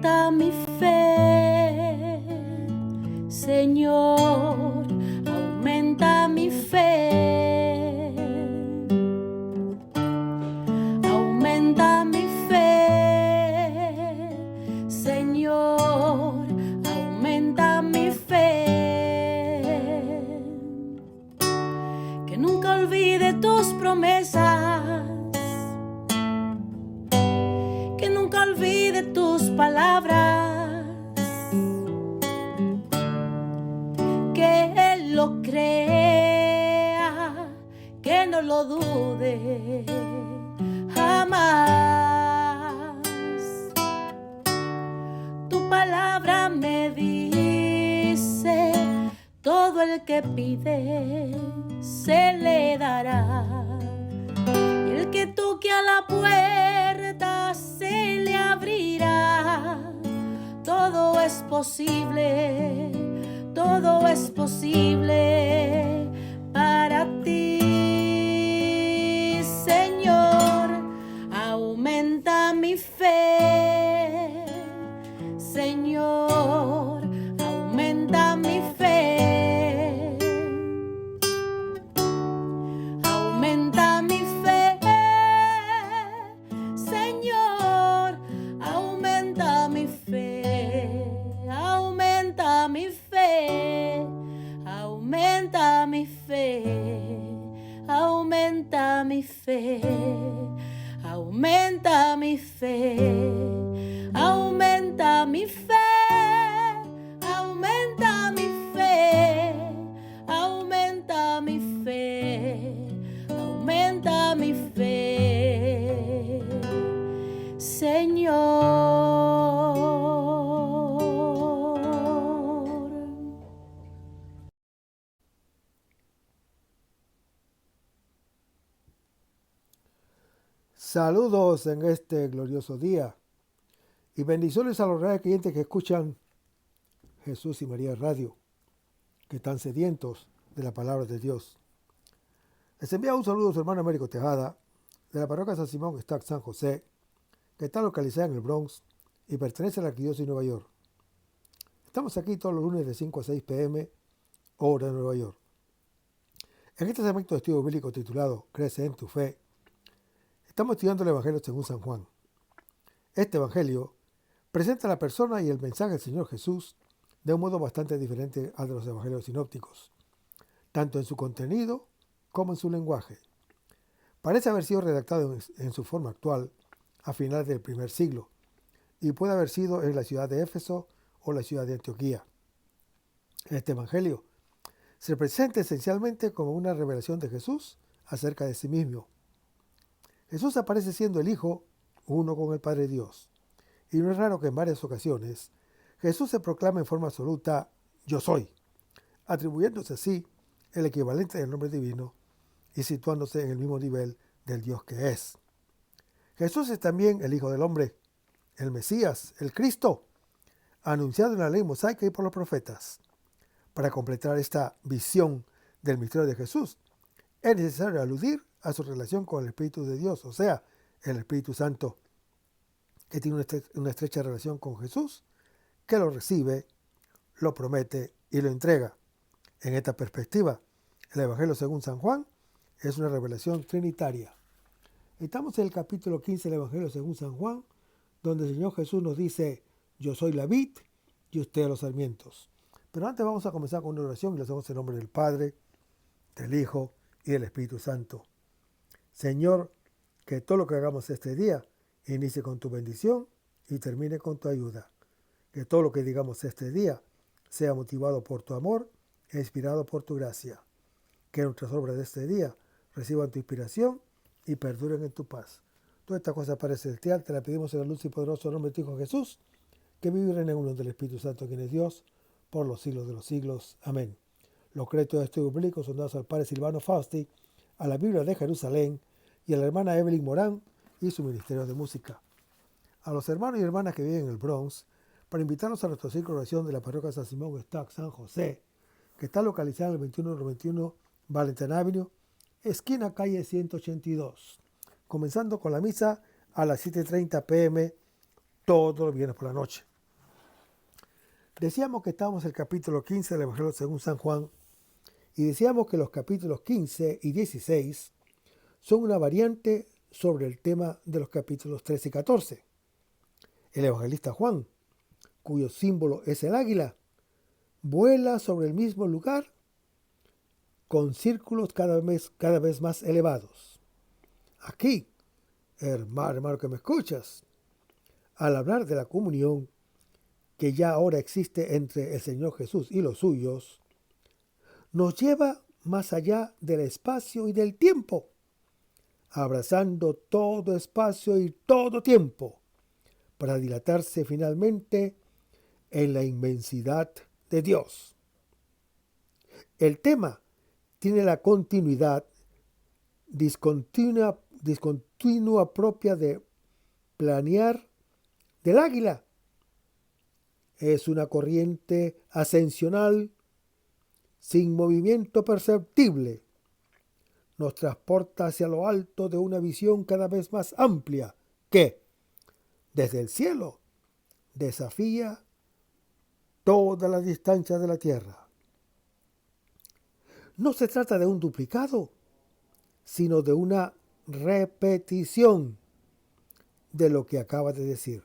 Aumenta mi fe, Señor, aumenta mi fe. Aumenta mi fe, Señor, aumenta mi fe. Que nunca olvide tus promesas, que nunca olvide tus palabras, que Él lo crea, que no lo dude jamás. Tu palabra me dice, todo el que pide se le dará, y el que toque a la puerta se le abrirá. Todo es posible, todo es posible para ti, Señor. Aumenta mi fe, Señor, aumenta mi fe. Aumenta mi fe, Señor, aumenta mi fe. Aumenta mi fe, aumenta mi fe, aumenta mi fe, aumenta mi fe, aumenta mi fe, aumenta mi fe, aumenta mi fe, aumenta mi fe, Señor. Saludos en este glorioso día y bendiciones a los reales creyentes que escuchan Jesús y María Radio, que están sedientos de la palabra de Dios. Les envía un saludo a su hermano Américo Tejada, de la parroquia San Simón Stack San José, que está localizada en el Bronx y pertenece a la Arquidiócesis de Nueva York. Estamos aquí todos los lunes de 5 a 6 p.m., hora de Nueva York. En este segmento de estudio bíblico titulado Crece en tu fe, estamos estudiando el Evangelio según San Juan. Este Evangelio presenta la persona y el mensaje del Señor Jesús de un modo bastante diferente al de los Evangelios sinópticos, tanto en su contenido como en su lenguaje. Parece haber sido redactado en su forma actual a finales del primer siglo y puede haber sido en la ciudad de Éfeso o la ciudad de Antioquía. Este Evangelio se presenta esencialmente como una revelación de Jesús acerca de sí mismo. Jesús aparece siendo el Hijo, uno con el Padre Dios. Y no es raro que en varias ocasiones Jesús se proclame en forma absoluta, yo soy, atribuyéndose así el equivalente del nombre divino y situándose en el mismo nivel del Dios que es. Jesús es también el Hijo del Hombre, el Mesías, el Cristo, anunciado en la ley mosaica y por los profetas. Para completar esta visión del misterio de Jesús, es necesario aludir a su relación con el Espíritu de Dios, o sea, el Espíritu Santo, que tiene una estrecha relación con Jesús, que lo recibe, lo promete y lo entrega. En esta perspectiva, el Evangelio según San Juan es una revelación trinitaria. Estamos en el capítulo 15 del Evangelio según San Juan, donde el Señor Jesús nos dice, yo soy la vid y ustedes los sarmientos. Pero antes vamos a comenzar con una oración y le hacemos en nombre del Padre, del Hijo y del Espíritu Santo. Señor, que todo lo que hagamos este día inicie con tu bendición y termine con tu ayuda. Que todo lo que digamos este día sea motivado por tu amor e inspirado por tu gracia. Que nuestras obras de este día reciban tu inspiración y perduren en tu paz. Todas estas cosas para celestial te las pedimos en el luz y poderoso nombre de tu Hijo Jesús, que vive y reina en uno del Espíritu Santo, quien es Dios, por los siglos de los siglos. Amén. Los créditos de estudio bíblico son dados al Padre Silvano Fausti, a la Biblia de Jerusalén y a la hermana Evelyn Morán y su ministerio de música. A los hermanos y hermanas que viven en el Bronx, para invitarnos a nuestro ciclo de oración de la parroquia San Simón Stack San José, que está localizada en el 2191 Valentine Avenue, esquina calle 182, comenzando con la misa a las 7:30 p.m. todos los viernes por la noche. Decíamos que estábamos en el capítulo 15 del Evangelio según San Juan y decíamos que los capítulos 15 y 16 son una variante sobre el tema de los capítulos 13 y 14. El evangelista Juan, cuyo símbolo es el águila, vuela sobre el mismo lugar con círculos cada vez más elevados. Aquí, hermano que me escuchas, al hablar de la comunión que ya ahora existe entre el Señor Jesús y los suyos, nos lleva más allá del espacio y del tiempo, abrazando todo espacio y todo tiempo, para dilatarse finalmente en la inmensidad de Dios. El tema tiene la continuidad discontinua propia de planear del águila. Es una corriente ascensional sin movimiento perceptible. Nos transporta hacia lo alto de una visión cada vez más amplia que, desde el cielo, desafía todas las distancias de la tierra. No se trata de un duplicado, sino de una repetición de lo que acaba de decir.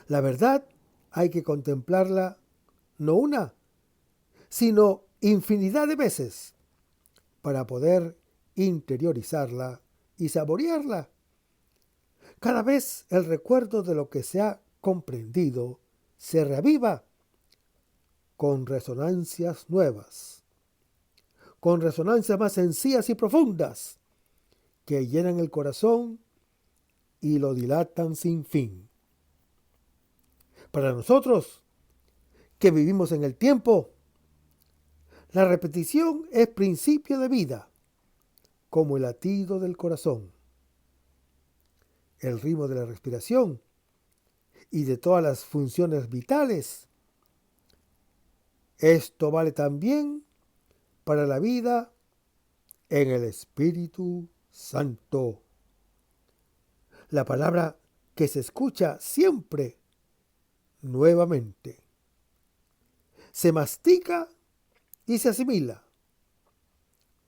La verdad hay que contemplarla no una, sino infinidad de veces para poder interiorizarla y saborearla. Cada vez el recuerdo de lo que se ha comprendido se reaviva con resonancias nuevas, con resonancias más sencillas y profundas que llenan el corazón y lo dilatan sin fin. Para nosotros, que vivimos en el tiempo, la repetición es principio de vida, como el latido del corazón, el ritmo de la respiración y de todas las funciones vitales. Esto vale también para la vida en el Espíritu Santo. La palabra que se escucha siempre nuevamente. Se mastica y se asimila.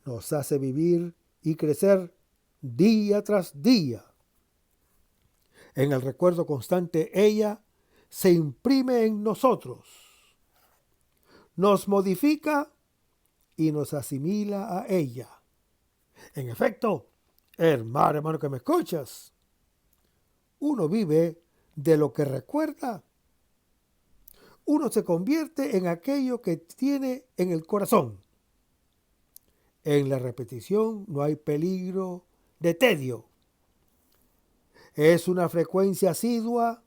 Nos hace vivir y crecer día tras día. En el recuerdo constante ella se imprime en nosotros. Nos modifica y nos asimila a ella. En efecto, hermano que me escuchas, uno vive de lo que recuerda. Uno se convierte en aquello que tiene en el corazón. En la repetición no hay peligro de tedio. Es una frecuencia asidua.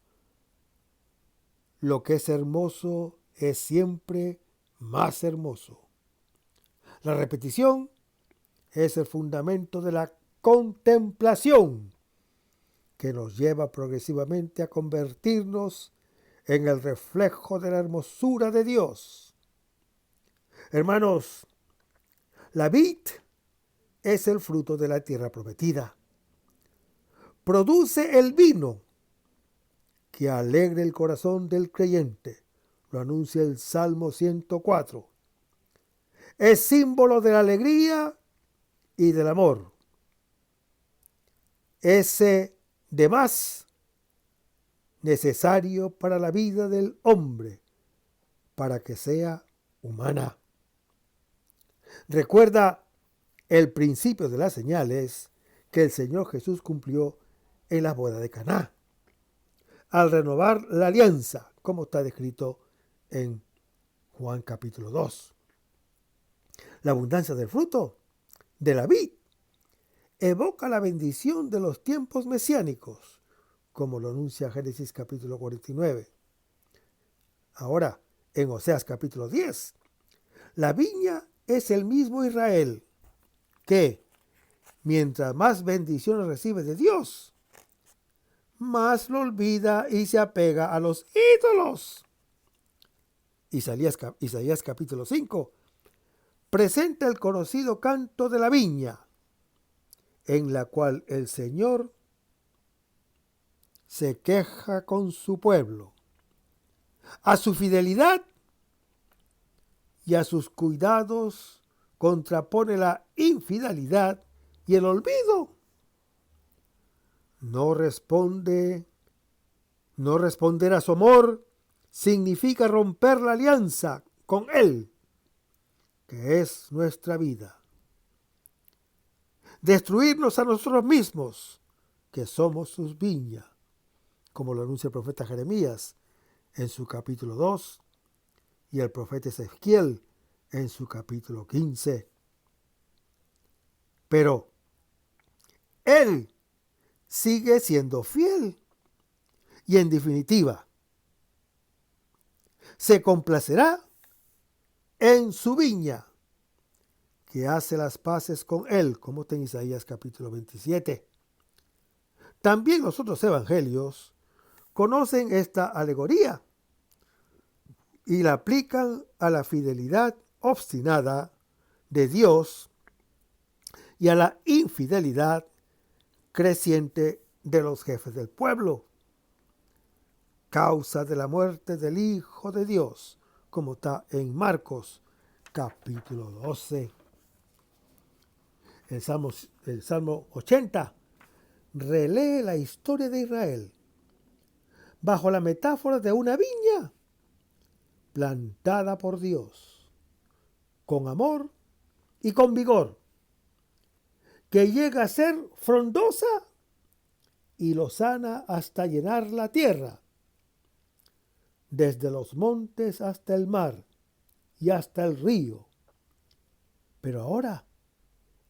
Lo que es hermoso es siempre más hermoso. La repetición es el fundamento de la contemplación que nos lleva progresivamente a convertirnos en el reflejo de la hermosura de Dios. Hermanos, la vid es el fruto de la tierra prometida. Produce el vino que alegre el corazón del creyente. Lo anuncia el Salmo 104. Es símbolo de la alegría y del amor. Ese de más necesario para la vida del hombre, para que sea humana. Recuerda el principio de las señales que el Señor Jesús cumplió en la boda de Caná, al renovar la alianza, como está descrito en Juan capítulo 2. La abundancia del fruto de la vid evoca la bendición de los tiempos mesiánicos, como lo anuncia Génesis capítulo 49. Ahora, en Oseas capítulo 10, la viña es el mismo Israel, que, mientras más bendiciones recibe de Dios, más lo olvida y se apega a los ídolos. Isaías capítulo 5 presenta el conocido canto de la viña, en la cual el Señor se queja con su pueblo. A su fidelidad y a sus cuidados contrapone la infidelidad y el olvido. No responder a su amor significa romper la alianza con Él, que es nuestra vida. Destruirnos a nosotros mismos, que somos sus viñas, como lo anuncia el profeta Jeremías en su capítulo 2 y el profeta Ezequiel en su capítulo 15. Pero Él sigue siendo fiel y, en definitiva, se complacerá en su viña, que hace las paces con Él, como está en Isaías capítulo 27. También los otros evangelios conocen esta alegoría y la aplican a la fidelidad obstinada de Dios y a la infidelidad creciente de los jefes del pueblo, causa de la muerte del Hijo de Dios, como está en Marcos capítulo 12. El Salmo 80 relee la historia de Israel bajo la metáfora de una viña plantada por Dios, con amor y con vigor, que llega a ser frondosa y lozana hasta llenar la tierra, desde los montes hasta el mar y hasta el río. Pero ahora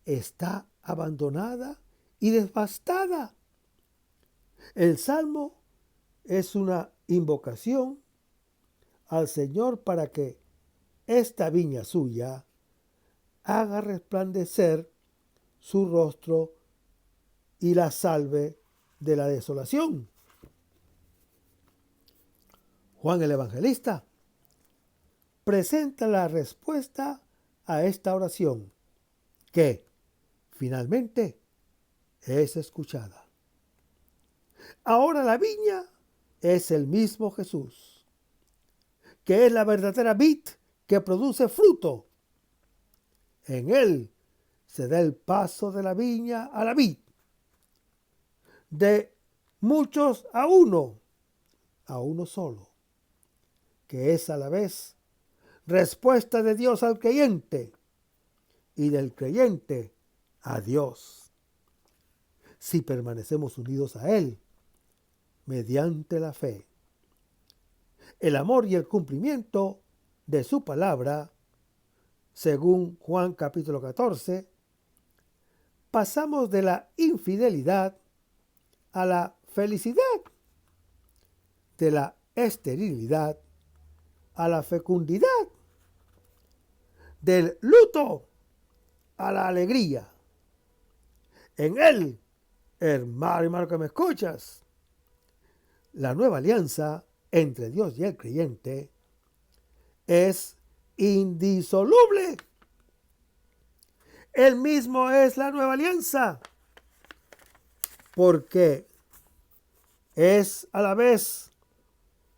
está abandonada y devastada. El Salmo es una invocación al Señor para que esta viña suya haga resplandecer su rostro y la salve de la desolación. Juan el Evangelista presenta la respuesta a esta oración, que finalmente es escuchada. Ahora la viña es el mismo Jesús, que es la verdadera vid que produce fruto. En Él se da el paso de la viña a la vid, de muchos a uno solo, que es a la vez respuesta de Dios al creyente y del creyente a Dios, si permanecemos unidos a Él mediante la fe, el amor y el cumplimiento de su palabra. Según Juan capítulo 14, pasamos de la infidelidad a la felicidad, de la esterilidad a la fecundidad, del luto a la alegría. En Él, hermano que me escuchas, la nueva alianza entre Dios y el creyente es indisoluble. Él mismo es la nueva alianza, porque es a la vez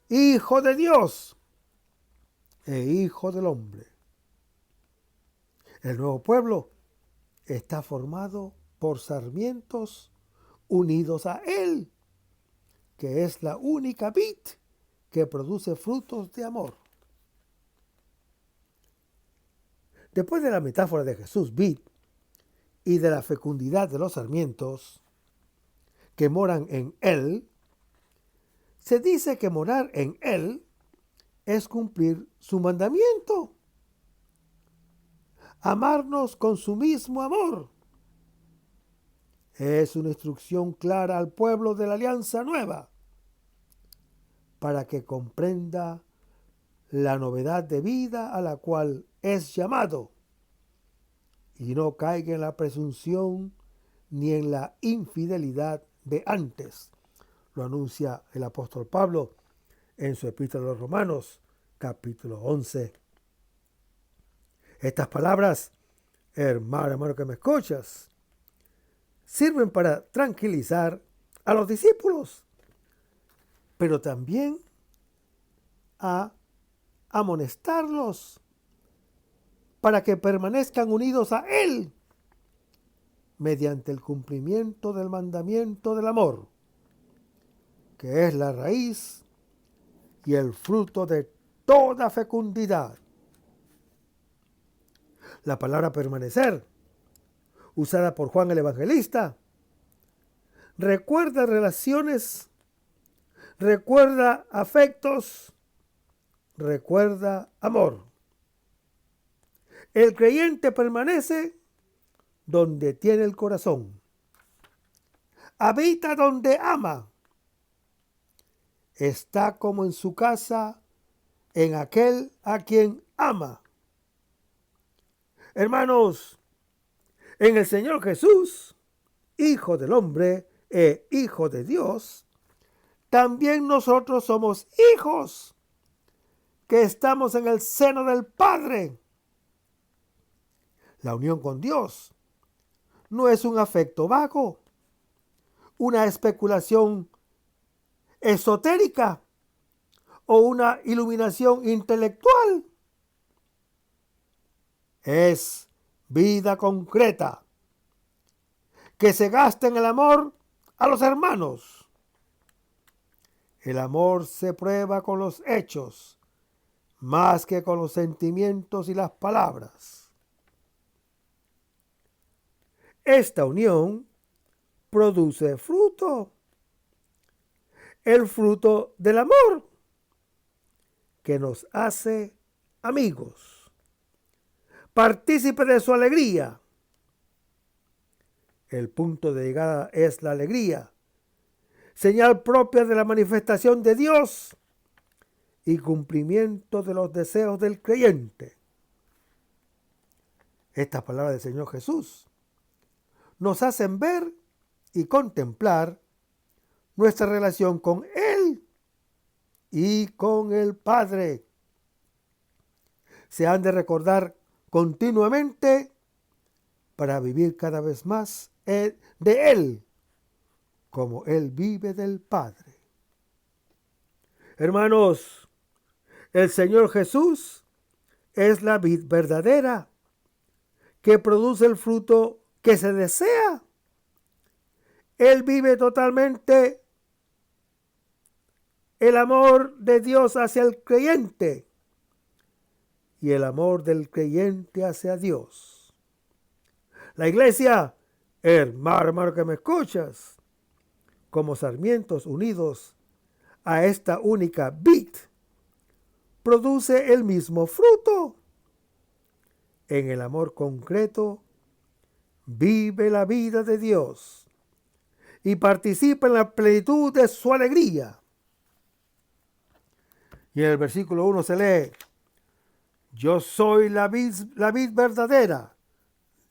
Hijo de Dios e Hijo del hombre. El nuevo pueblo está formado por sarmientos unidos a Él, que es la única vid que produce frutos de amor. Después de la metáfora de Jesús vid y de la fecundidad de los sarmientos que moran en Él, se dice que morar en Él es cumplir su mandamiento, amarnos con su mismo amor. Es una instrucción clara al pueblo de la Alianza Nueva para que comprenda la novedad de vida a la cual es llamado y no caiga en la presunción ni en la infidelidad de antes. Lo anuncia el apóstol Pablo en su epístola a los Romanos, capítulo 11. Estas palabras, hermano que me escuchas, sirven para tranquilizar a los discípulos, pero también a amonestarlos para que permanezcan unidos a Él mediante el cumplimiento del mandamiento del amor, que es la raíz y el fruto de toda fecundidad. La palabra permanecer, usada por Juan el Evangelista, recuerda relaciones, recuerda afectos, recuerda amor. El creyente permanece donde tiene el corazón. Habita donde ama. Está como en su casa, en aquel a quien ama. Hermanos, en el Señor Jesús, Hijo del hombre e Hijo de Dios, también nosotros somos hijos que estamos en el seno del Padre. La unión con Dios no es un afecto vago, una especulación esotérica o una iluminación intelectual. Es vida concreta que se gasta en el amor a los hermanos. El amor se prueba con los hechos más que con los sentimientos y las palabras. Esta unión produce fruto, el fruto del amor, que nos hace amigos, partícipes de su alegría. El punto de llegada es la alegría, señal propia de la manifestación de Dios y cumplimiento de los deseos del creyente. Estas palabras del Señor Jesús nos hacen ver y contemplar nuestra relación con Él y con el Padre. Se han de recordar continuamente para vivir cada vez más de Él, como Él vive del Padre. Hermanos, el Señor Jesús es la vid verdadera que produce el fruto que se desea. Él vive totalmente el amor de Dios hacia el creyente y el amor del creyente hacia Dios. La iglesia, hermano que me escuchas, como sarmientos unidos a esta única vid, produce el mismo fruto. En el amor concreto, vive la vida de Dios y participa en la plenitud de su alegría. Y en el versículo 1 se lee: yo soy la vid verdadera,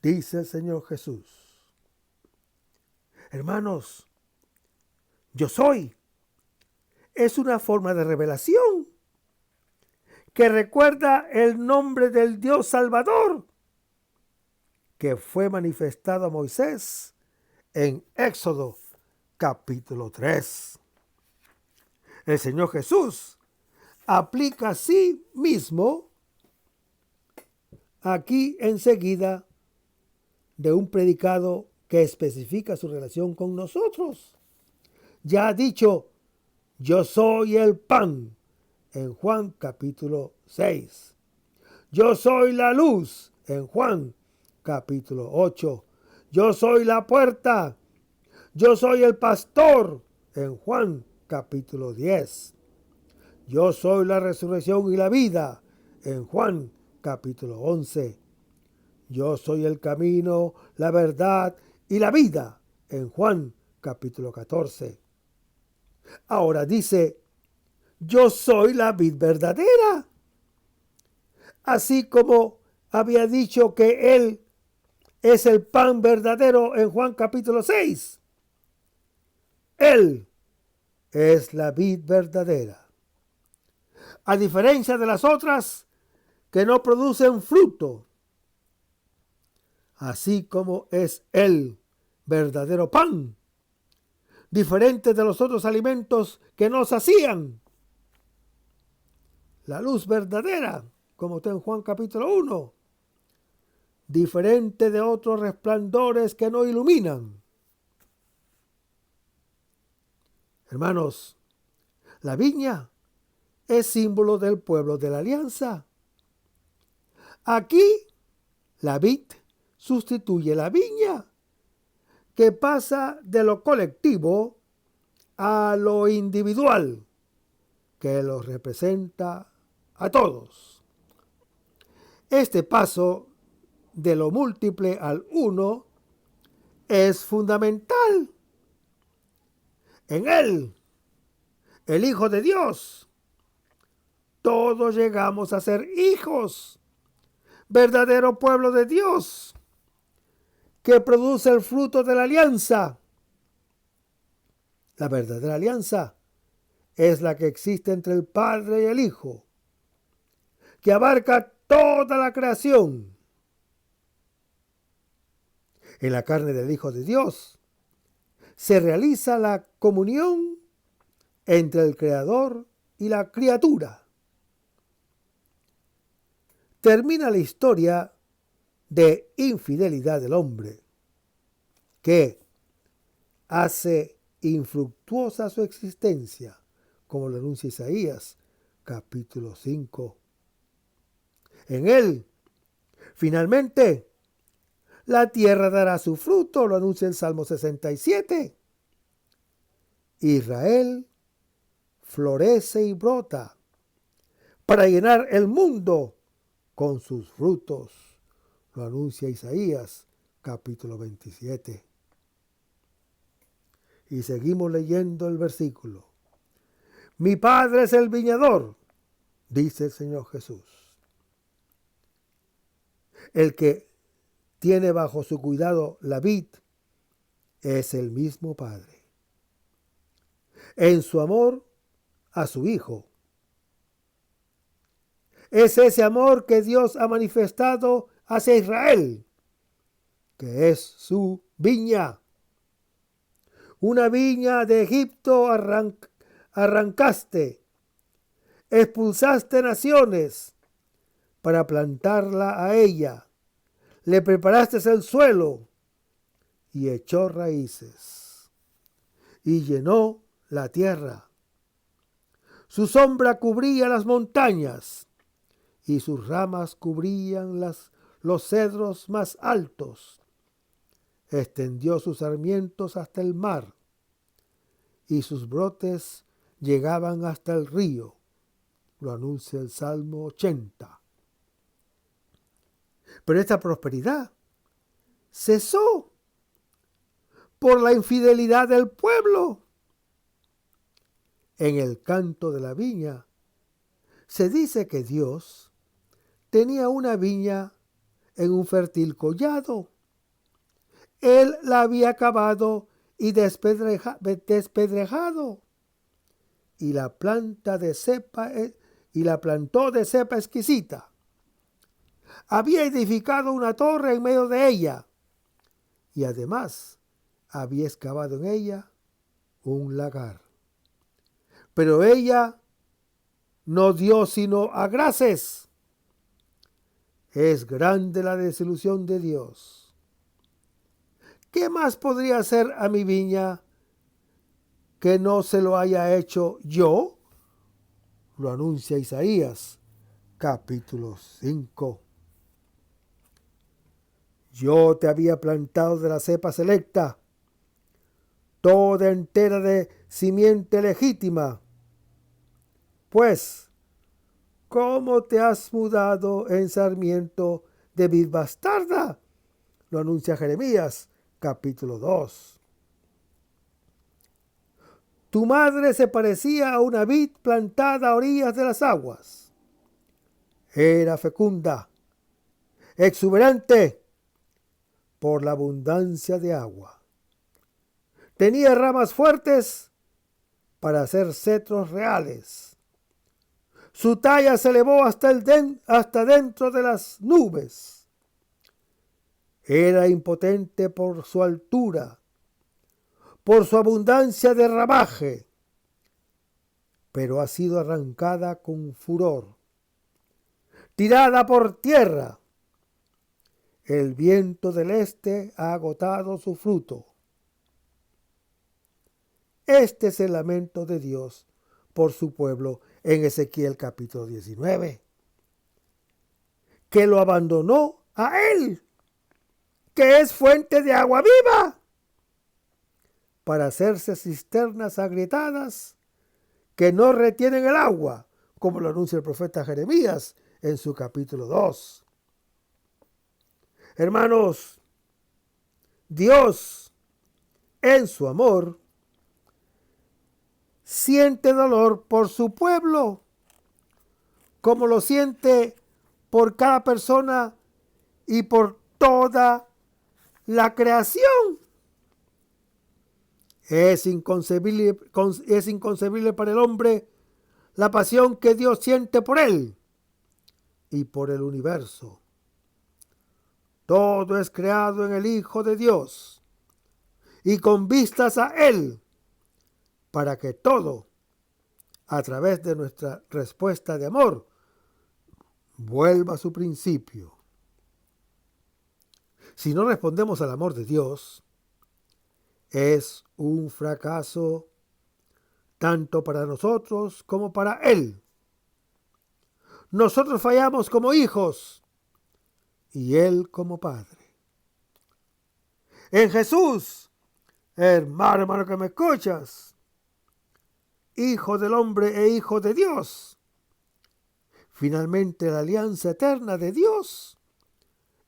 dice el Señor Jesús. Hermanos, yo soy es una forma de revelación que recuerda el nombre del Dios Salvador que fue manifestado a Moisés en Éxodo capítulo 3. El Señor Jesús aplica a sí mismo aquí enseguida de un predicado que especifica su relación con nosotros. Ya ha dicho: yo soy el pan, en Juan capítulo 6. Yo soy la luz, en Juan capítulo 8. Yo soy la puerta. Yo soy el pastor, en Juan capítulo 10. Yo soy la resurrección y la vida, en Juan capítulo 11. Yo soy el camino, la verdad y la vida, en Juan capítulo 14. Ahora dice: yo soy la vid verdadera. Así como había dicho que Él es el pan verdadero en Juan capítulo 6. Él es la vid verdadera. A diferencia de las otras que no producen fruto, así como es el verdadero pan, diferente de los otros alimentos que nos hacían. la luz verdadera, como está en Juan capítulo 1, diferente de otros resplandores que no iluminan. Hermanos, la viña es símbolo del pueblo de la alianza. Aquí, la vid sustituye la viña, que pasa de lo colectivo a lo individual, que los representa a todos. Este paso de lo múltiple al uno es fundamental. En él, el Hijo de Dios, todos llegamos a ser hijos, verdadero pueblo de Dios, que produce el fruto de la alianza. La verdadera alianza es la que existe entre el Padre y el Hijo, que abarca toda la creación. En la carne del Hijo de Dios se realiza la comunión entre el Creador y la criatura. Termina la historia de infidelidad del hombre, que hace infructuosa su existencia, como lo anuncia Isaías, capítulo 5. En él, finalmente, la tierra dará su fruto, lo anuncia el Salmo 67. Israel florece y brota para llenar el mundo con sus frutos, lo anuncia Isaías, capítulo 27. Y seguimos leyendo el versículo. Mi Padre es el viñador, dice el Señor Jesús. El que tiene bajo su cuidado la vid es el mismo Padre. En su amor a su Hijo. Es ese amor que Dios ha manifestado hacia Israel, que es su viña. Una viña de Egipto arrancaste, expulsaste naciones para plantarla a ella. Le preparaste el suelo y echó raíces y llenó la tierra. Su sombra cubría las montañas y sus ramas cubrían los cedros más altos. Extendió sus sarmientos hasta el mar y sus brotes llegaban hasta el río. Lo anuncia el Salmo 80. Pero esta prosperidad cesó por la infidelidad del pueblo. En el canto de la viña se dice que Dios tenía una viña en un fértil collado. Él la había cavado y despedrejado y la plantó de cepa exquisita. Había edificado una torre en medio de ella y además había excavado en ella un lagar. Pero ella no dio sino agraces. Es grande la desilusión de Dios. ¿Qué más podría hacer a mi viña que no se lo haya hecho yo? Lo anuncia Isaías, capítulo 5. Yo te había plantado de la cepa selecta, toda entera de simiente legítima. Pues, ¿cómo te has mudado en sarmiento de vid bastarda? Lo anuncia Jeremías, capítulo 2. Tu madre se parecía a una vid plantada a orillas de las aguas. Era fecunda, exuberante por la abundancia de agua. Tenía ramas fuertes para hacer cetros reales. Su talla se elevó hasta dentro de las nubes. Era impotente por su altura, por su abundancia de ramaje. pero ha sido arrancada con furor, tirada por tierra. El viento del este ha agotado su fruto. Este es el lamento de Dios por su pueblo en Ezequiel capítulo 19, que lo abandonó a él, que es fuente de agua viva, para hacerse cisternas agrietadas que no retienen el agua, como lo anuncia el profeta Jeremías en su capítulo 2. Hermanos, Dios, en su amor, siente dolor por su pueblo, como lo siente por cada persona y por toda la creación. Es inconcebible para el hombre la pasión que Dios siente por él y por el universo. Todo es creado en el Hijo de Dios y con vistas a Él, para que todo, a través de nuestra respuesta de amor, vuelva a su principio. Si no respondemos al amor de Dios, es un fracaso tanto para nosotros como para Él. Nosotros fallamos como hijos y Él como Padre. En Jesús, hermano que me escuchas, Hijo del hombre e Hijo de Dios, finalmente la alianza eterna de Dios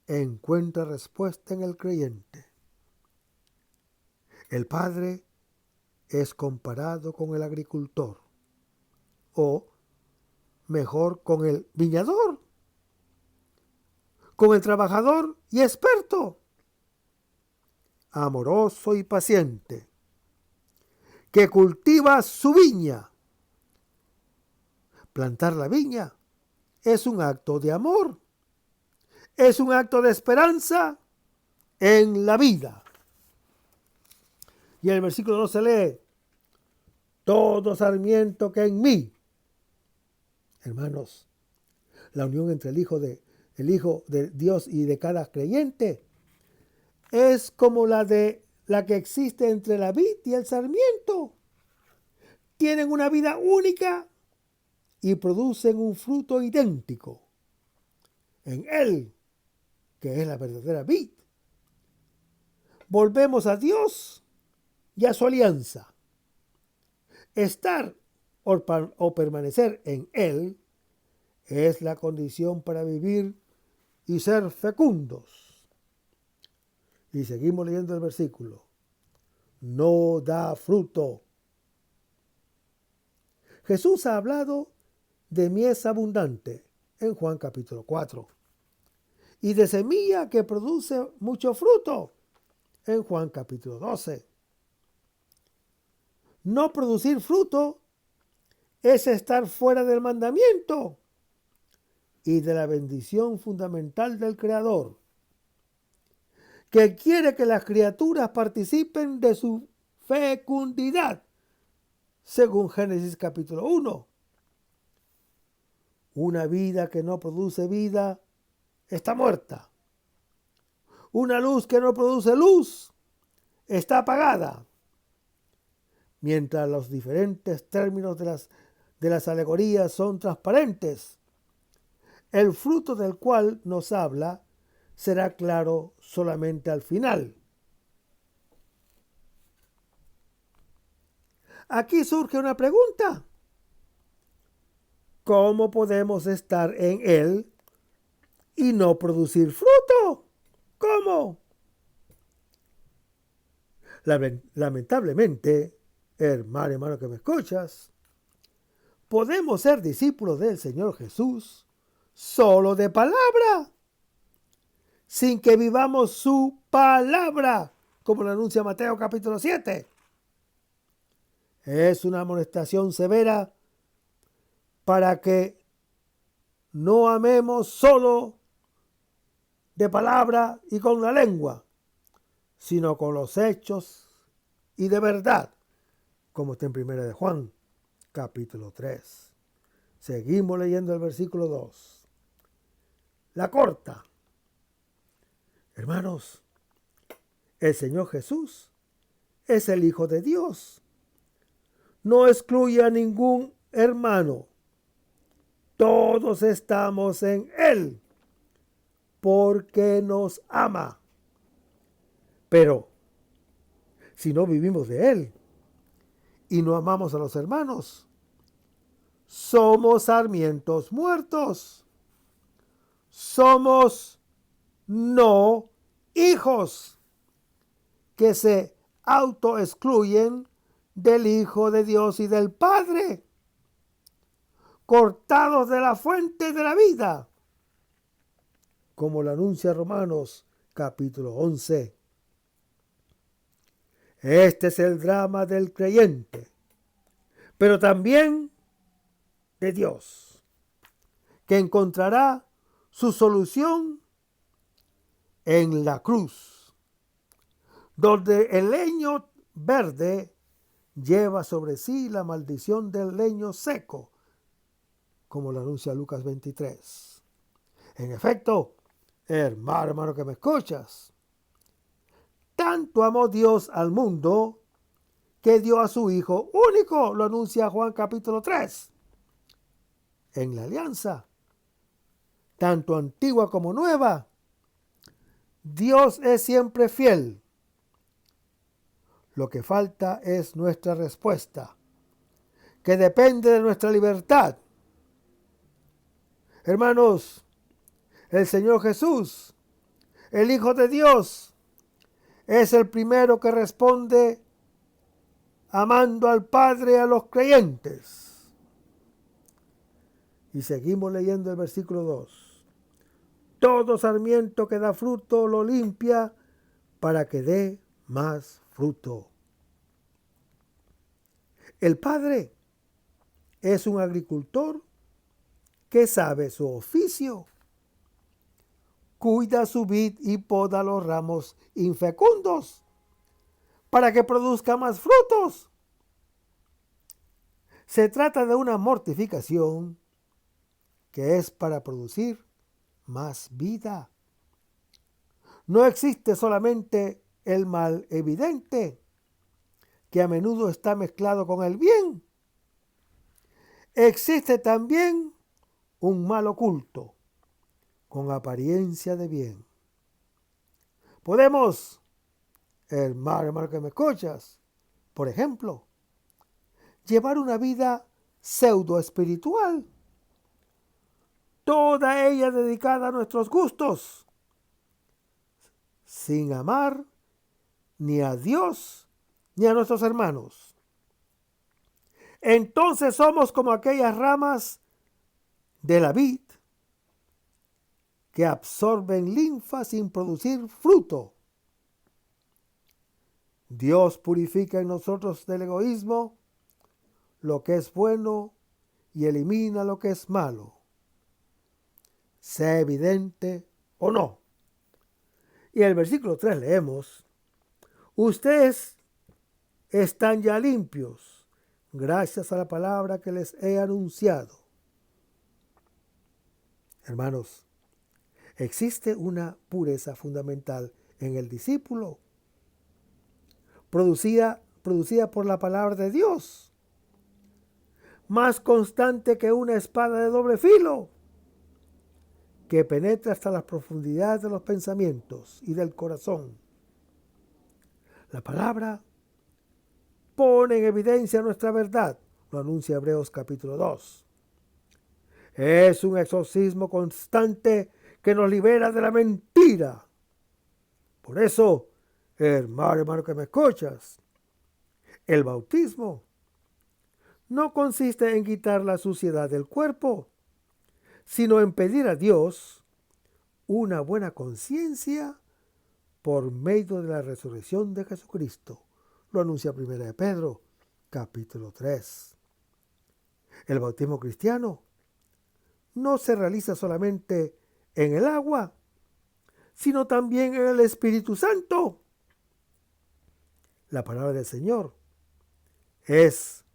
encuentra respuesta en el creyente. El Padre es comparado con el agricultor, o mejor, con el viñador, con el trabajador y experto, amoroso y paciente, que cultiva su viña. Plantar la viña es un acto de amor, es un acto de esperanza en la vida. Y en el versículo 2 se lee: todo sarmiento que en mí. Hermanos, la unión entre el Hijo de Dios y de cada creyente es como la que existe entre la vid y el sarmiento. Tienen una vida única y producen un fruto idéntico en Él, que es la verdadera vid. Volvemos a Dios y a su alianza. Estar o permanecer en Él es la condición para vivir y ser fecundos. Y seguimos leyendo el versículo. No da fruto. Jesús ha hablado de mies abundante en Juan capítulo 4 y de semilla que produce mucho fruto en Juan capítulo 12. No producir fruto es estar fuera del mandamiento y de la bendición fundamental del Creador, que quiere que las criaturas participen de su fecundidad, según Génesis capítulo 1. Una vida que no produce vida está muerta. Una luz que no produce luz está apagada. Mientras los diferentes términos de las alegorías son transparentes, el fruto del cual nos habla será claro solamente al final. Aquí surge una pregunta. ¿Cómo podemos estar en Él y no producir fruto? ¿Cómo? Lamentablemente, hermano que me escuchas, podemos ser discípulos del Señor Jesús solo de palabra, sin que vivamos su palabra, como lo anuncia Mateo capítulo 7. Es una amonestación severa para que no amemos solo de palabra y con la lengua, sino con los hechos y de verdad, como está en 1 de Juan, capítulo 3. Seguimos leyendo el versículo 2. La corta. Hermanos, el Señor Jesús es el Hijo de Dios. No excluye a ningún hermano. Todos estamos en Él porque nos ama. Pero si no vivimos de Él y no amamos a los hermanos, somos sarmientos muertos. Somos no hijos que se autoexcluyen del Hijo de Dios y del Padre, cortados de la fuente de la vida, como lo anuncia Romanos capítulo 11. Este es el drama del creyente, pero también de Dios, que encontrará su solución en la cruz, donde el leño verde lleva sobre sí la maldición del leño seco, como lo anuncia Lucas 23. En efecto, hermano que me escuchas, tanto amó Dios al mundo que dio a su Hijo único, lo anuncia Juan capítulo 3. En la alianza, tanto antigua como nueva, Dios es siempre fiel. Lo que falta es nuestra respuesta, que depende de nuestra libertad. Hermanos, el Señor Jesús, el Hijo de Dios, es el primero que responde amando al Padre a los creyentes. Y seguimos leyendo el versículo 2. Todo sarmiento que da fruto lo limpia para que dé más fruto. El Padre es un agricultor que sabe su oficio. Cuida su vid y poda los ramos infecundos para que produzca más frutos. Se trata de una mortificación que es para producir más vida. No existe solamente el mal evidente, que a menudo está mezclado con el bien. Existe también un mal oculto, con apariencia de bien. Podemos, hermano que me escuchas, por ejemplo, llevar una vida pseudo espiritual, toda ella dedicada a nuestros gustos, sin amar ni a Dios ni a nuestros hermanos. Entonces somos como aquellas ramas de la vid que absorben linfa sin producir fruto. Dios purifica en nosotros del egoísmo lo que es bueno y elimina lo que es malo, sea evidente o no. Y en el versículo 3 leemos: ustedes están ya limpios gracias a la palabra que les he anunciado. Hermanos, existe una pureza fundamental en el discípulo, producida por la palabra de Dios, más constante que una espada de doble filo, que penetra hasta las profundidades de los pensamientos y del corazón. La palabra pone en evidencia nuestra verdad, lo anuncia Hebreos capítulo 2. Es un exorcismo constante que nos libera de la mentira. Por eso, hermano que me escuchas, el bautismo no consiste en quitar la suciedad del cuerpo, sino en pedir a Dios una buena conciencia por medio de la resurrección de Jesucristo. Lo anuncia 1 Pedro, capítulo 3. El bautismo cristiano no se realiza solamente en el agua, sino también en el Espíritu Santo. La palabra del Señor es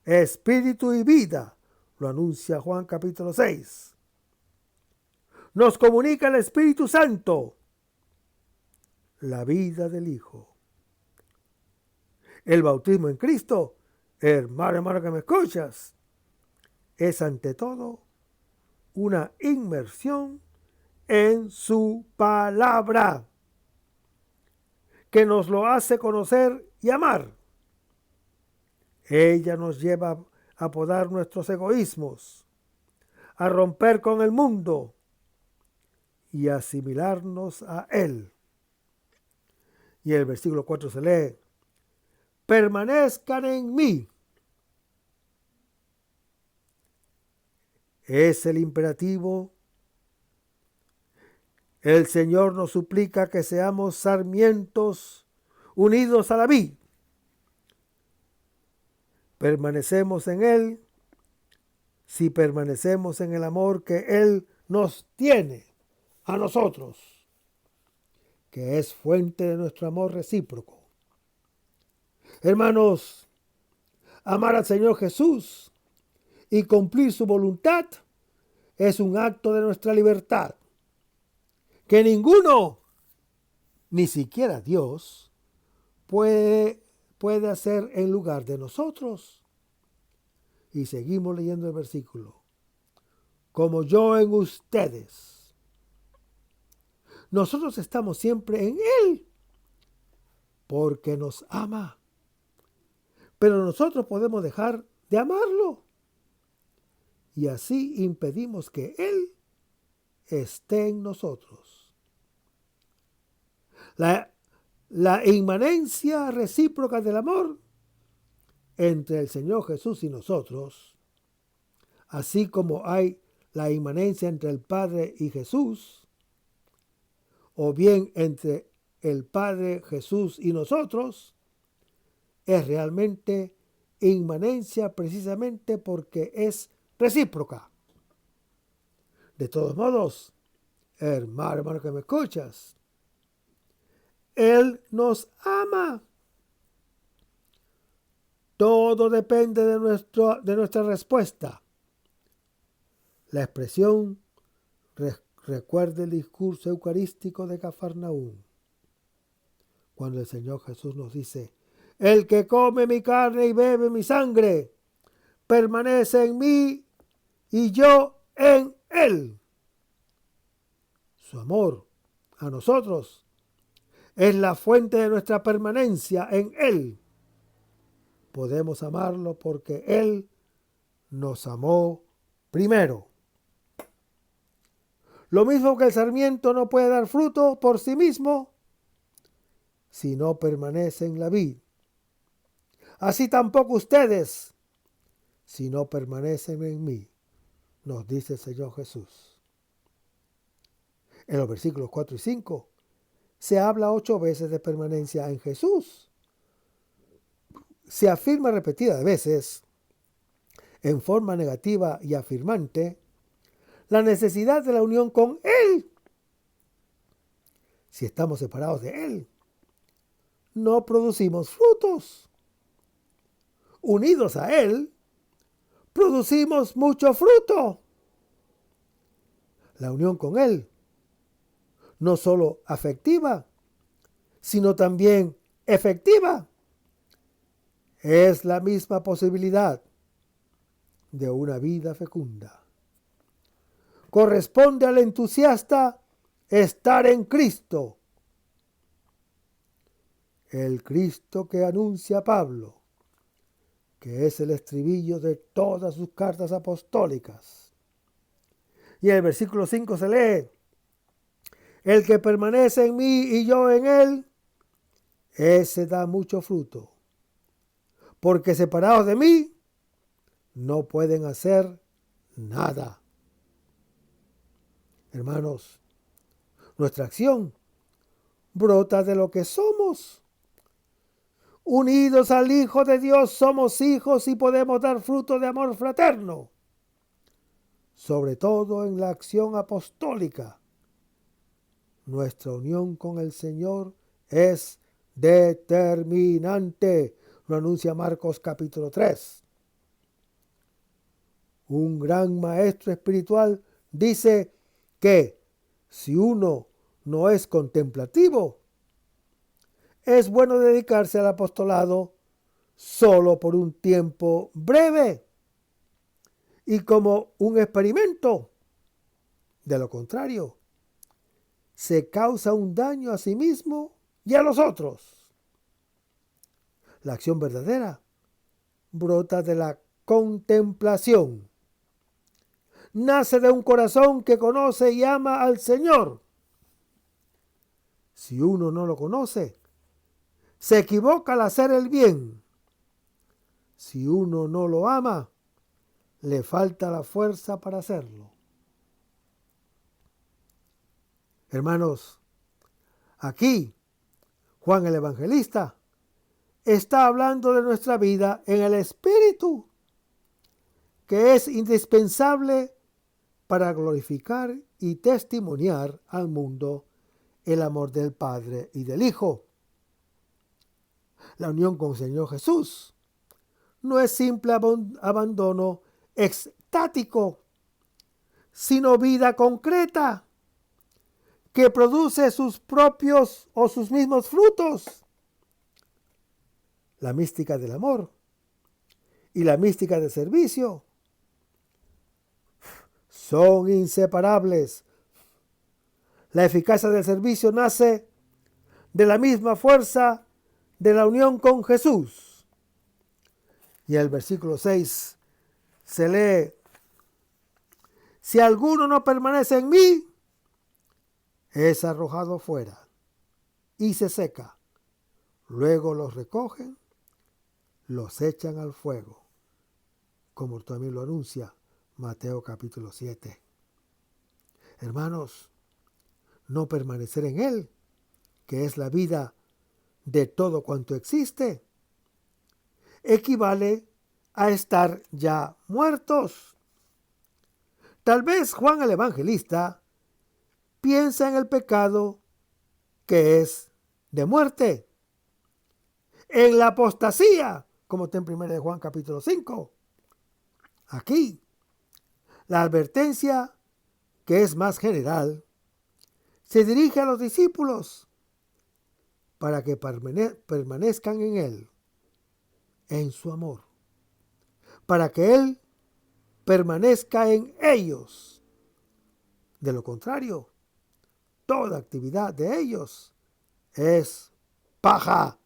espíritu y vida, lo anuncia Juan capítulo 6. Nos comunica el Espíritu Santo, la vida del Hijo. El bautismo en Cristo, hermano que me escuchas, es ante todo una inmersión en su palabra, que nos lo hace conocer y amar. Ella nos lleva a podar nuestros egoísmos, a romper con el mundo y a asimilarnos a Él. Y el versículo 4 se lee: permanezcan en mí. Es el imperativo. El Señor nos suplica que seamos sarmientos unidos a la vid. Permanecemos en Él si permanecemos en el amor que Él nos tiene a nosotros, que es fuente de nuestro amor recíproco. Hermanos, amar al Señor Jesús y cumplir su voluntad es un acto de nuestra libertad, que ninguno, ni siquiera Dios, puede hacer en lugar de nosotros. Y seguimos leyendo el versículo: como yo en ustedes. Nosotros estamos siempre en Él, porque nos ama. Pero nosotros podemos dejar de amarlo, y así impedimos que Él esté en nosotros. La inmanencia recíproca del amor entre el Señor Jesús y nosotros, así como hay la inmanencia entre el Padre y Jesús, o bien entre el Padre, Jesús y nosotros, es realmente inmanencia precisamente porque es recíproca. De todos modos, hermano que me escuchas, Él nos ama. Todo depende de nuestra respuesta. La expresión recuerda el discurso eucarístico de Cafarnaúm, cuando el Señor Jesús nos dice: el que come mi carne y bebe mi sangre, permanece en mí y yo en él. Su amor a nosotros es la fuente de nuestra permanencia en Él. Podemos amarlo porque Él nos amó primero. Lo mismo que el sarmiento no puede dar fruto por sí mismo si no permanece en la vid. Así tampoco ustedes si no permanecen en mí, nos dice el Señor Jesús. En los versículos 4 y 5 se habla 8 veces de permanencia en Jesús. Se afirma repetidas veces, en forma negativa y afirmante, la necesidad de la unión con Él. Si estamos separados de Él, no producimos frutos. Unidos a Él, producimos mucho fruto. La unión con Él, no solo afectiva, sino también efectiva, es la misma posibilidad de una vida fecunda. Corresponde al entusiasta estar en Cristo, el Cristo que anuncia Pablo, que es el estribillo de todas sus cartas apostólicas. Y en el versículo 5 se lee: el que permanece en mí y yo en él, ese da mucho fruto, porque separados de mí no pueden hacer nada. Hermanos, nuestra acción brota de lo que somos. Unidos al Hijo de Dios somos hijos y podemos dar fruto de amor fraterno, sobre todo en la acción apostólica. Nuestra unión con el Señor es determinante, lo anuncia Marcos capítulo 3. un gran maestro espiritual, dice que si uno no es contemplativo, es bueno dedicarse al apostolado solo por un tiempo breve y como un experimento. De lo contrario, se causa un daño a sí mismo y a los otros. La acción verdadera brota de la contemplación. Nace de un corazón que conoce y ama al Señor. Si uno no lo conoce, se equivoca al hacer el bien. Si uno no lo ama, le falta la fuerza para hacerlo. Hermanos, aquí Juan el Evangelista está hablando de nuestra vida en el Espíritu, que es indispensable para glorificar y testimoniar al mundo el amor del Padre y del Hijo. La unión con el Señor Jesús no es simple abandono extático, sino vida concreta que produce sus propios o sus mismos frutos. La mística del amor y la mística del servicio son inseparables. La eficacia del servicio nace de la misma fuerza de la unión con Jesús. Y el versículo 6 se lee: si alguno no permanece en mí, es arrojado fuera y se seca. Luego los recogen, los echan al fuego, como también lo anuncia Mateo capítulo 7. Hermanos, no permanecer en Él, que es la vida de todo cuanto existe, equivale a estar ya muertos. Tal vez Juan el Evangelista piensa en el pecado que es de muerte, en la apostasía, como está en 1 Juan capítulo 5. Aquí, la advertencia, que es más general, se dirige a los discípulos para que permanezcan en Él, en su amor, para que Él permanezca en ellos. De lo contrario, toda actividad de ellos es paja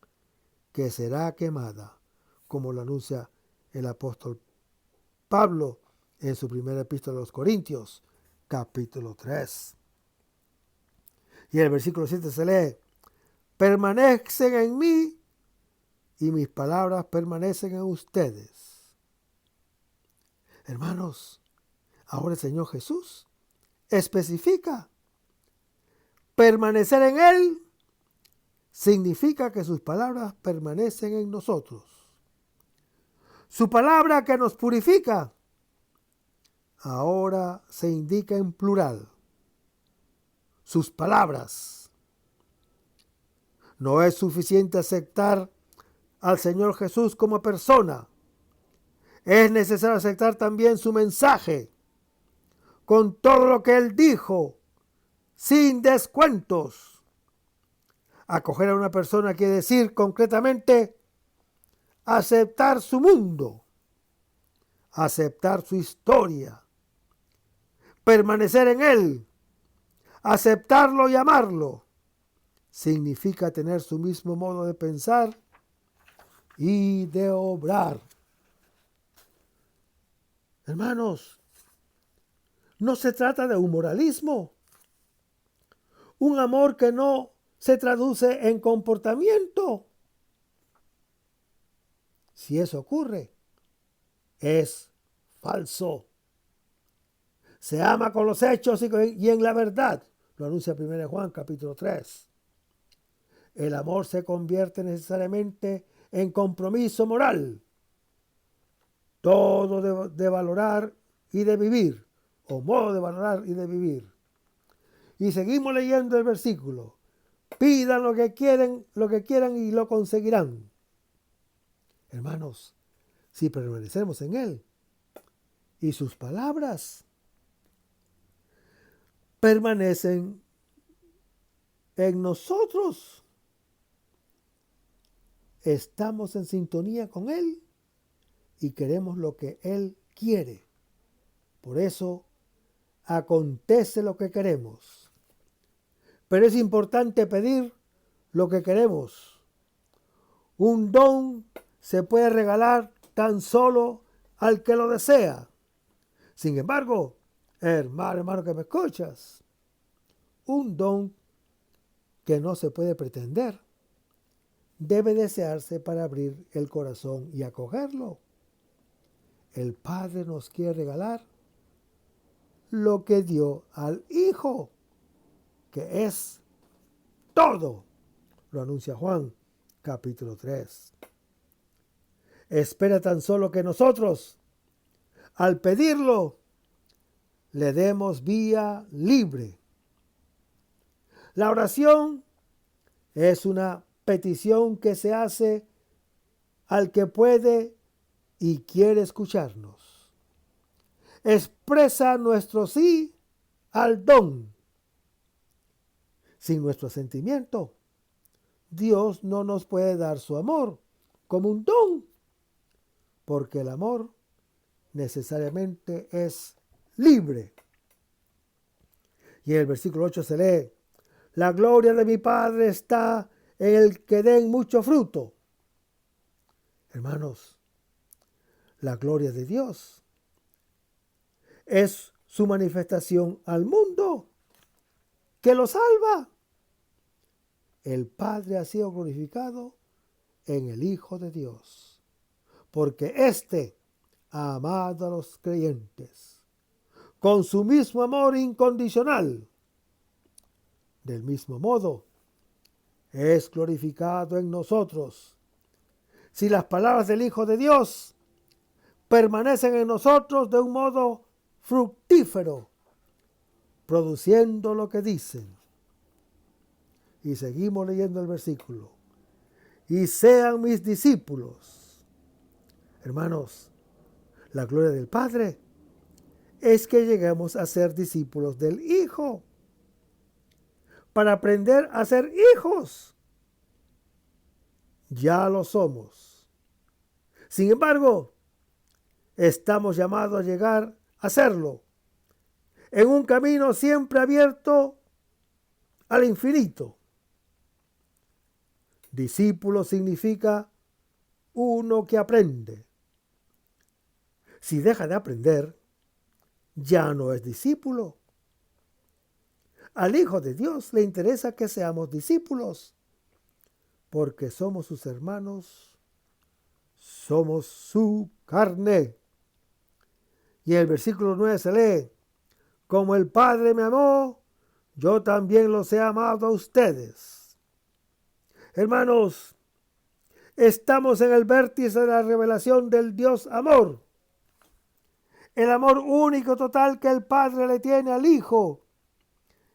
que será quemada, como lo anuncia el apóstol Pablo en su primera epístola a los Corintios, capítulo 3. Y el versículo 7 se lee: permanecen en mí y mis palabras permanecen en ustedes. Hermanos, ahora el Señor Jesús especifica: permanecer en Él significa que sus palabras permanecen en nosotros. Su palabra que nos purifica ahora se indica en plural. Sus palabras. No es suficiente aceptar al Señor Jesús como persona. Es necesario aceptar también su mensaje, con todo lo que Él dijo, sin descuentos. Acoger a una persona quiere decir concretamente aceptar su mundo, aceptar su historia, permanecer en Él, aceptarlo y amarlo. Significa tener su mismo modo de pensar y de obrar. Hermanos, no se trata de un moralismo, un amor que no se traduce en comportamiento. Si eso ocurre, es falso. Se ama con los hechos y en la verdad, lo anuncia 1 Juan capítulo 3. El amor se convierte necesariamente en compromiso moral. Todo de valorar y de vivir, o modo de valorar y de vivir. Y seguimos leyendo el versículo: pidan lo que quieran y lo conseguirán. Hermanos, si permanecemos en Él y sus palabras permanecen en nosotros. Estamos en sintonía con Él y queremos lo que Él quiere. Por eso acontece lo que queremos. Pero es importante pedir lo que queremos. Un don se puede regalar tan solo al que lo desea. Sin embargo, hermano que me escuchas, un don que no se puede pretender debe desearse para abrir el corazón y acogerlo. El Padre nos quiere regalar lo que dio al Hijo, que es todo. Lo anuncia Juan, capítulo 3. Espera tan solo que nosotros, al pedirlo, le demos vía libre. La oración es una petición que se hace al que puede y quiere escucharnos. Expresa nuestro sí al don. Sin nuestro sentimiento, Dios no nos puede dar su amor como un don, porque el amor necesariamente es libre. Y en el versículo 8 se lee: la gloria de mi Padre está en el que den mucho fruto. Hermanos, la gloria de Dios es su manifestación al mundo que lo salva. El Padre ha sido glorificado en el Hijo de Dios, porque éste ha amado a los creyentes con su mismo amor incondicional. Del mismo modo, es glorificado en nosotros si las palabras del Hijo de Dios permanecen en nosotros de un modo fructífero, produciendo lo que dicen. Y seguimos leyendo el versículo. Y sean mis discípulos. Hermanos, la gloria del Padre es que lleguemos a ser discípulos del Hijo, para aprender a ser hijos. Ya lo somos. Sin embargo, estamos llamados a llegar a serlo en un camino siempre abierto al infinito. Discípulo significa uno que aprende. Si deja de aprender, ya no es discípulo. Al Hijo de Dios le interesa que seamos discípulos, porque somos sus hermanos, somos su carne. Y en el versículo 9 se lee: como el Padre me amó, yo también los he amado a ustedes. Hermanos, estamos en el vértice de la revelación del Dios amor. El amor único total que el Padre le tiene al Hijo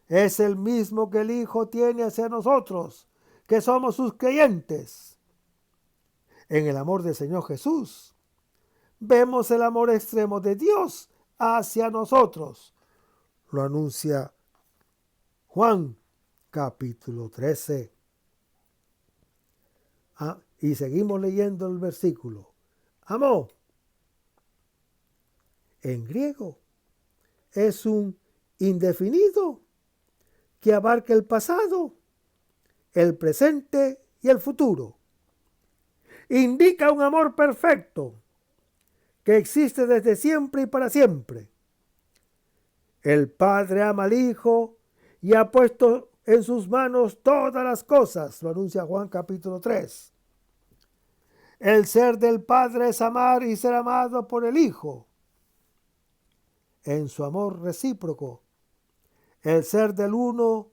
es el mismo que el Hijo tiene hacia nosotros, que somos sus creyentes. En el amor del Señor Jesús vemos el amor extremo de Dios hacia nosotros. Lo anuncia Juan, capítulo 13. Y seguimos leyendo el versículo. Amó, en griego, es un indefinido que abarca el pasado, el presente y el futuro. Indica un amor perfecto que existe desde siempre y para siempre. El Padre ama al Hijo y ha puesto en sus manos todas las cosas, lo anuncia Juan capítulo 3. El ser del Padre es amar y ser amado por el Hijo. En su amor recíproco, el ser del uno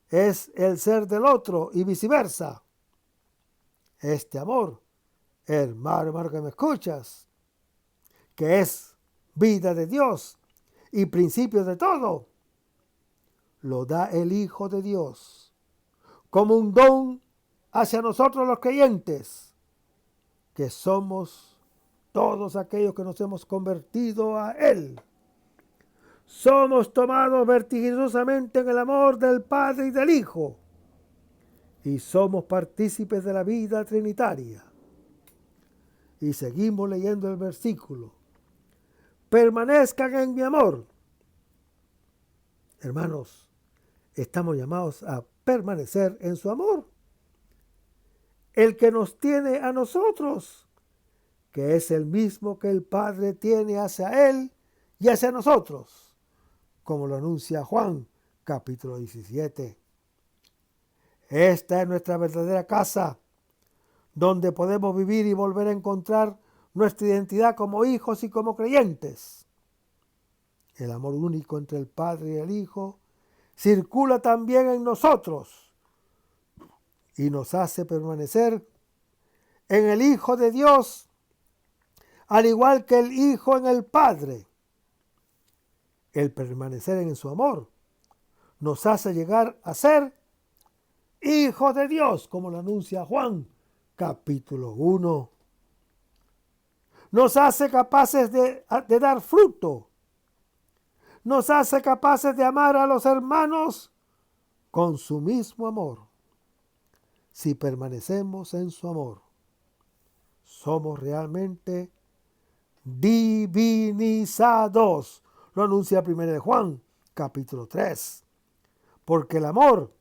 es el ser del otro y viceversa. Este amor, hermano que me escuchas, que es vida de Dios y principio de todo, lo da el Hijo de Dios como un don hacia nosotros los creyentes, que somos todos aquellos que nos hemos convertido a Él, somos tomados vertiginosamente en el amor del Padre y del Hijo, y somos partícipes de la vida trinitaria. Y seguimos leyendo el versículo. Permanezcan en mi amor. Hermanos, estamos llamados a permanecer en su amor. El que nos tiene a nosotros, que es el mismo que el Padre tiene hacia Él y hacia nosotros, como lo anuncia Juan, capítulo 17. Esta es nuestra verdadera casa, donde podemos vivir y volver a encontrar nuestra identidad como hijos y como creyentes. El amor único entre el Padre y el Hijo circula también en nosotros y nos hace permanecer en el Hijo de Dios, al igual que el Hijo en el Padre. El permanecer en su amor nos hace llegar a ser hijos de Dios, como lo anuncia Juan, capítulo 1. Nos hace capaces de dar fruto. Nos hace capaces de amar a los hermanos con su mismo amor. Si permanecemos en su amor, somos realmente divinizados. Lo anuncia 1 Juan, capítulo 3. Porque el amor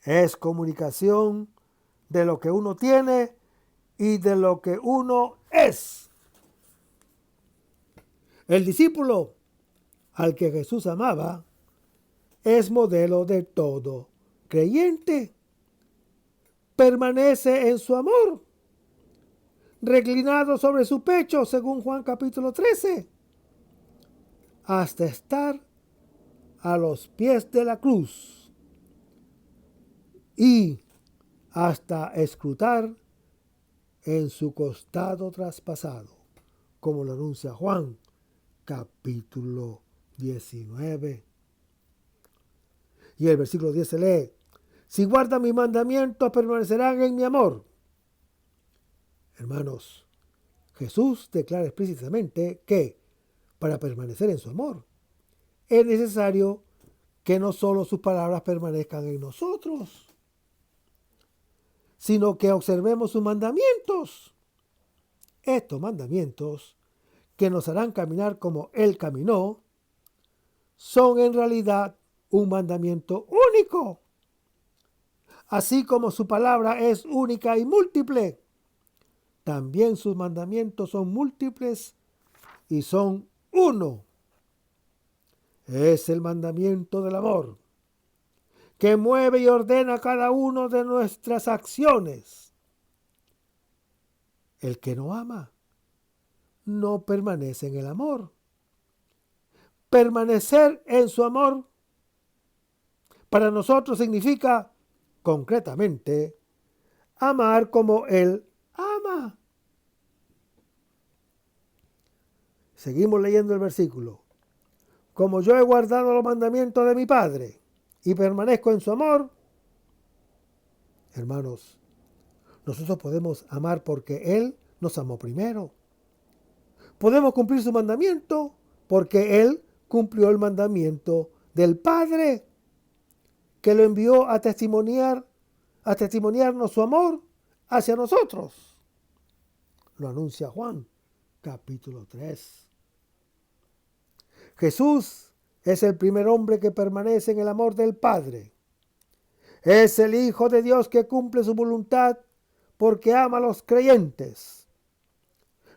es comunicación de lo que uno tiene y de lo que uno es. El discípulo al que Jesús amaba es modelo de todo creyente. Permanece en su amor, reclinado sobre su pecho, según Juan capítulo 13, hasta estar a los pies de la cruz y hasta escrutar en su costado traspasado, como lo anuncia Juan capítulo 19. Y el versículo 10 se lee: si guardan mis mandamientos, permanecerán en mi amor. Hermanos, Jesús declara explícitamente que para permanecer en su amor es necesario que no solo sus palabras permanezcan en nosotros, sino que observemos sus mandamientos. Estos mandamientos, que nos harán caminar como Él caminó, son en realidad un mandamiento único. Así como su palabra es única y múltiple, también sus mandamientos son múltiples y son uno. Es el mandamiento del amor, que mueve y ordena cada una de nuestras acciones. El que no ama no permanece en el amor. Permanecer en su amor para nosotros significa, concretamente, amar como Él ama. Seguimos leyendo el versículo. Como yo he guardado los mandamientos de mi Padre y permanezco en su amor, hermanos, nosotros podemos amar porque Él nos amó primero. Podemos cumplir su mandamiento porque Él cumplió el mandamiento del Padre, que lo envió a testimoniarnos su amor hacia nosotros. Lo anuncia Juan, capítulo 3. Jesús es el primer hombre que permanece en el amor del Padre. Es el Hijo de Dios que cumple su voluntad porque ama a los creyentes.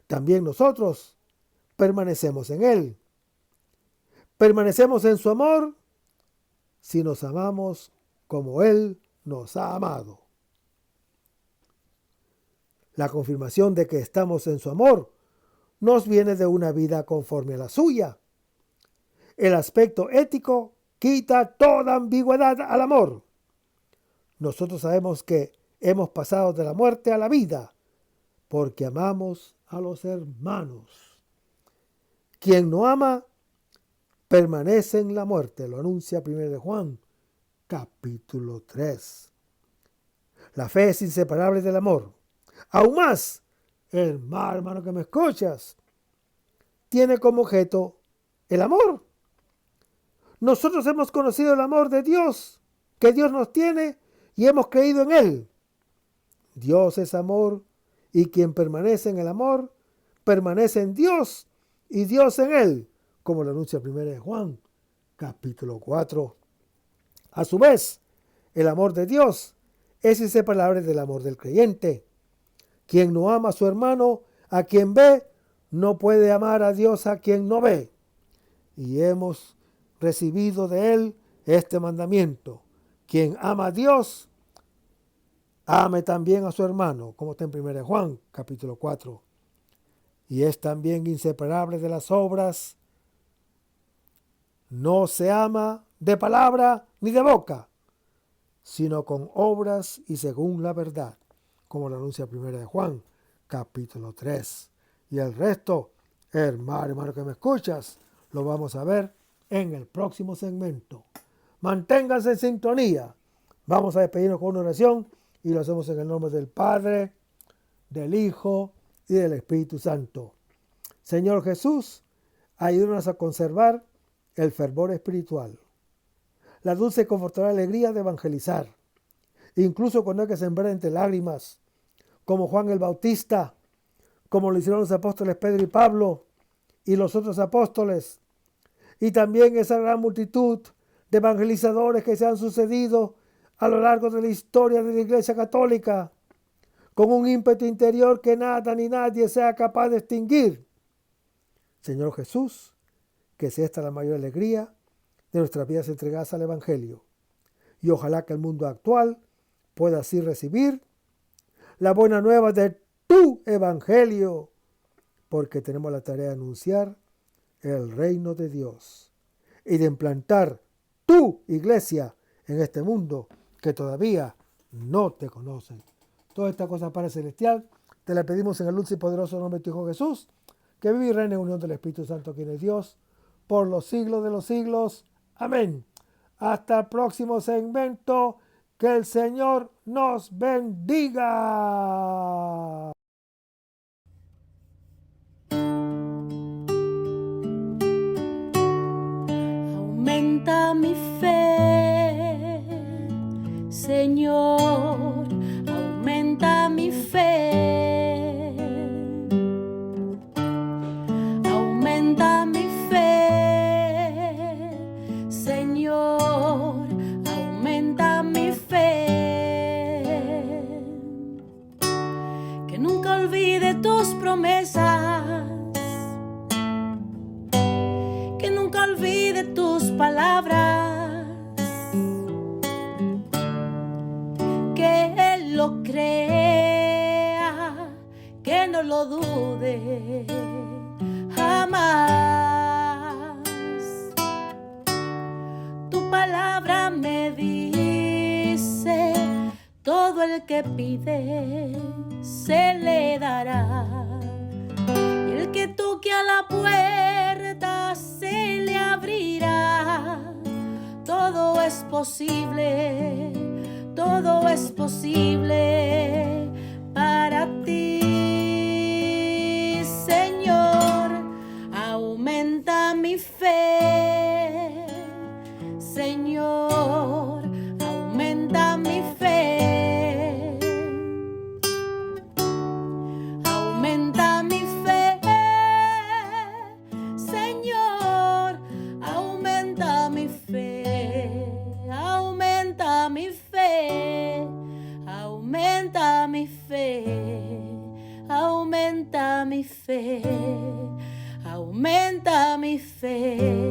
También nosotros permanecemos en Él. Permanecemos en su amor si nos amamos como Él nos ha amado. La confirmación de que estamos en su amor nos viene de una vida conforme a la suya. El aspecto ético quita toda ambigüedad al amor. Nosotros sabemos que hemos pasado de la muerte a la vida porque amamos a los hermanos. Quien no ama permanece en la muerte, lo anuncia 1 Juan, capítulo 3. La fe es inseparable del amor. Aún más, hermano que me escuchas, tiene como objeto el amor. Nosotros hemos conocido el amor de Dios, que Dios nos tiene y hemos creído en Él. Dios es amor y quien permanece en el amor, permanece en Dios y Dios en Él, como lo anuncia 1 Juan, capítulo 4. A su vez, el amor de Dios es inseparable del amor del creyente. Quien no ama a su hermano, a quien ve, no puede amar a Dios a quien no ve. Y hemos recibido de Él este mandamiento: quien ama a Dios, ame también a su hermano, como está en 1 Juan, capítulo 4. Y es también inseparable de las obras. No se ama de palabra ni de boca, sino con obras y según la verdad, como lo anuncia 1 Juan, capítulo 3. Y el resto, hermano que me escuchas, lo vamos a ver en el próximo segmento. Manténganse en sintonía. Vamos a despedirnos con una oración y lo hacemos en el nombre del Padre, del Hijo y del Espíritu Santo. Señor Jesús, ayúdanos a conservar el fervor espiritual, la dulce y confortadora alegría de evangelizar, incluso cuando hay que sembrar entre lágrimas, como Juan el Bautista, como lo hicieron los apóstoles Pedro y Pablo y los otros apóstoles, y también esa gran multitud de evangelizadores que se han sucedido a lo largo de la historia de la Iglesia Católica, con un ímpetu interior que nada ni nadie sea capaz de extinguir. Señor Jesús, que sea esta la mayor alegría de nuestras vidas entregadas al Evangelio, y ojalá que el mundo actual pueda así recibir la buena nueva de tu Evangelio, porque tenemos la tarea de anunciar el reino de Dios y de implantar tu iglesia en este mundo que todavía no te conocen. Toda esta cosa, Padre Celestial, te la pedimos en el dulce y poderoso nombre de tu Hijo Jesús, que vive y reina en unión del Espíritu Santo, quien es Dios, por los siglos de los siglos. Amén. Hasta el próximo segmento. Que el Señor nos bendiga. Aumenta mi fe, Señor, aumenta mi fe. Aumenta mi fe, Señor, aumenta mi fe. Que nunca olvide tus promesas, que nunca olvide tus palabras, que Él lo crea, que no lo dude jamás. Tu palabra me dice: todo el que pide se le dará, y el que toque a la puerta se le abrirá. Todo es posible, todo es posible para ti, Señor. Aumenta mi fe, Señor, aumenta mi fe. Aumenta mi fe, Señor, aumenta mi fe. Aumenta mi fe, aumenta mi fe, aumenta mi fe, aumenta mi fe.